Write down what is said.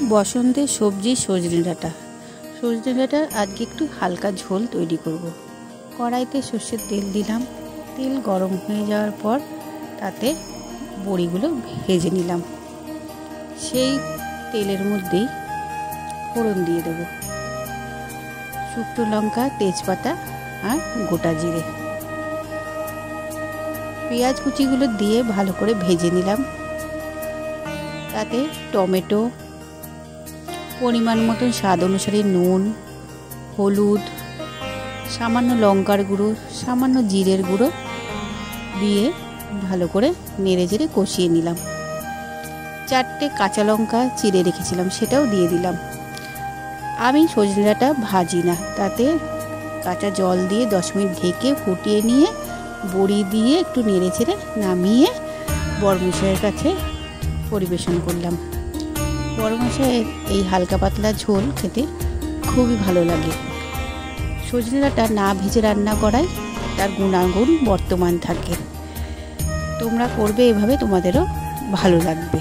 বসন্তের সবজি সজনে ডাঁটা। সজনে ডাঁটার আজকে একটু হালকা ঝোল তৈরি করব। কড়াইতে সর্ষের তেল দিলাম। তেল গরম হয়ে যাওয়ার পর তাতে বড়িগুলো ভেজে নিলাম। সেই তেলের মধ্যেই ফোড়ন দিয়ে দেব শুকনো লঙ্কা, তেজপাতা আর গোটা জিরে। পেঁয়াজ কুচিগুলো দিয়ে ভালো করে ভেজে নিলাম। তাতে টমেটো, পরিমাণ মতন স্বাদ অনুসারে নুন, হলুদ, সামান্য লঙ্কার গুঁড়ো, সামান্য জিরের গুঁড়ো দিয়ে ভালো করে নেড়ে চেড়ে কষিয়ে নিলাম। 4টে কাঁচা লঙ্কা চিড়ে রেখেছিলাম, সেটাও দিয়ে দিলাম। আমি সজনে ডাঁটা ভাজি না, তাতে কাঁচা জল দিয়ে 10 মিনিট ঢেকে ফুটিয়ে নিয়ে বড়ি দিয়ে একটু নেড়ে চেড়ে নামিয়ে বরমশাইয়ের কাছে পরিবেশন করলাম। বরমশাইয়ের এই হালকা পাতলা ঝোল খেতে খুবই ভালো লাগে। সজনে ডাঁটা না ভেজে রান্না করায় তার গুণাগুণ বর্তমান থাকে। তোমরা করবে এভাবে, তোমাদেরও ভালো লাগবে।